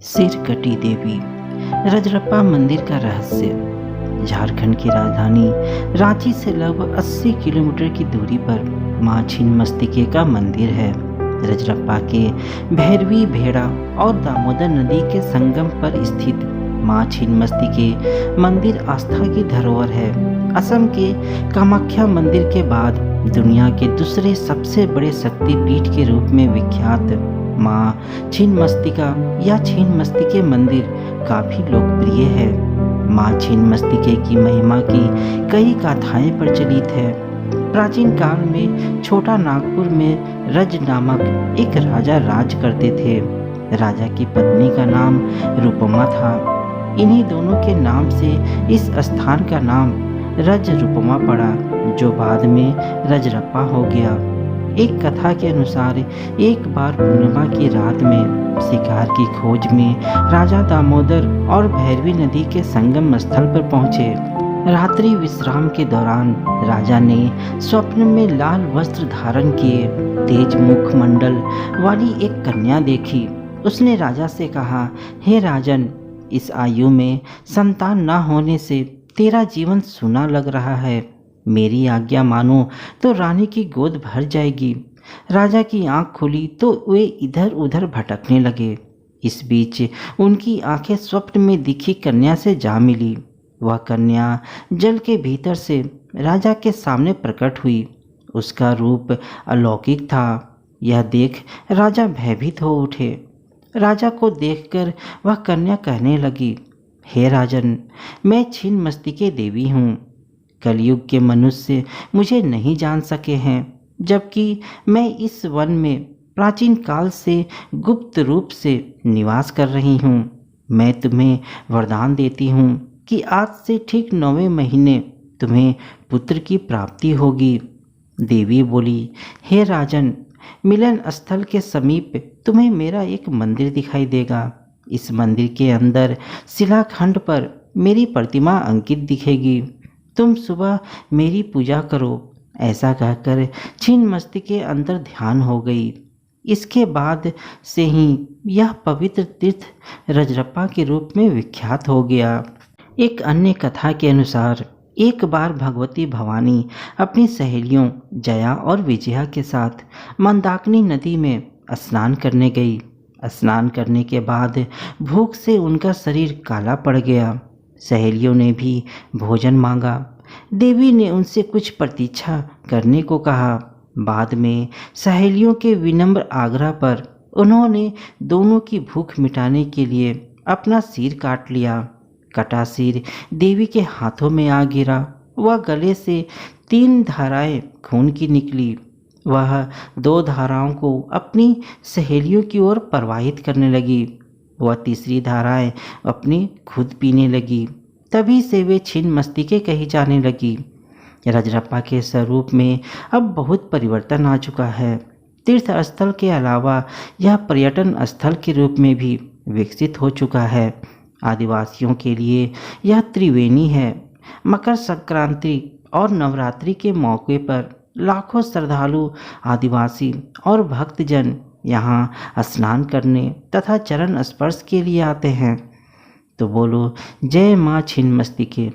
सिरकटी देवी रजरप्पा मंदिर का रहस्य। झारखंड की राजधानी रांची से लगभग 80 किलोमीटर की दूरी पर मां छिन्नमस्तिके का मंदिर है। रजरप्पा के भैरवी भेड़ा और दामोदर नदी के संगम पर स्थित मां छिन्नमस्तिके मंदिर आस्था की धरोहर है। असम के कामाख्या मंदिर के बाद दुनिया के दूसरे सबसे बड़े शक्तिपीठ के रूप में विख्यात मां छिन्नमस्तिका या छिन्नमस्तिके मंदिर काफी लोकप्रिय है। मां छिन्नमस्तिके की महिमा की कई गाथाएं प्रचलित है। प्राचीन काल में छोटा नागपुर में रज नामक एक राजा राज करते थे। राजा की पत्नी का नाम रूपमा था। इन्हीं दोनों के नाम से इस स्थान का नाम रज रूपमा पड़ा, जो बाद में रजरप्पा हो गया। एक कथा के अनुसार एक बार पूर्णिमा की रात में शिकार की खोज में राजा दामोदर और भैरवी नदी के संगम स्थल पर पहुंचे। रात्रि विश्राम के दौरान राजा ने स्वप्न में लाल वस्त्र धारण किए तेज मुखमंडल वाली एक कन्या देखी। उसने राजा से कहा, हे राजन, इस आयु में संतान न होने से तेरा जीवन सूना लग रहा है। मेरी आज्ञा मानो तो रानी की गोद भर जाएगी। राजा की आंख खुली तो वे इधर उधर भटकने लगे। इस बीच उनकी आंखें स्वप्न में दिखी कन्या से जा मिली। वह कन्या जल के भीतर से राजा के सामने प्रकट हुई। उसका रूप अलौकिक था। यह देख राजा भयभीत हो उठे। राजा को देखकर वह कन्या कहने लगी, हे राजन, मैं छिन्नमस्तिके देवी हूँ। कलयुग के मनुष्य मुझे नहीं जान सके हैं, जबकि मैं इस वन में प्राचीन काल से गुप्त रूप से निवास कर रही हूँ। मैं तुम्हें वरदान देती हूँ कि आज से ठीक 9वें महीने तुम्हें पुत्र की प्राप्ति होगी। देवी बोली, हे राजन, मिलन स्थल के समीप तुम्हें मेरा एक मंदिर दिखाई देगा। इस मंदिर के अंदर शिलाखंड पर मेरी प्रतिमा अंकित दिखेगी। तुम सुबह मेरी पूजा करो। ऐसा कहकर छिन्नमस्तिके अंदर ध्यान हो गई। इसके बाद से ही यह पवित्र तीर्थ रजरप्पा के रूप में विख्यात हो गया। एक अन्य कथा के अनुसार एक बार भगवती भवानी अपनी सहेलियों जया और विजया के साथ मंदाकिनी नदी में स्नान करने गई। स्नान करने के बाद भूख से उनका शरीर काला पड़ गया। सहेलियों ने भी भोजन मांगा। देवी ने उनसे कुछ प्रतीक्षा करने को कहा। बाद में सहेलियों के विनम्र आग्रह पर उन्होंने दोनों की भूख मिटाने के लिए अपना सिर काट लिया। कटा सिर देवी के हाथों में आ गिरा। वह गले से 3 धाराएं खून की निकली। वह 2 धाराओं को अपनी सहेलियों की ओर प्रवाहित करने लगी। वह तीसरी धाराएं अपनी खुद पीने लगी। तभी से वे छिन्नमस्तिके कही जाने लगी। रजरप्पा के स्वरूप में अब बहुत परिवर्तन आ चुका है। तीर्थ स्थल के अलावा यह पर्यटन स्थल के रूप में भी विकसित हो चुका है। आदिवासियों के लिए यह त्रिवेणी है। मकर संक्रांति और नवरात्रि के मौके पर लाखों श्रद्धालु आदिवासी और भक्तजन यहाँ स्नान करने तथा चरण स्पर्श के लिए आते हैं। तो बोलो, जय माँ छिन्नमस्तिके।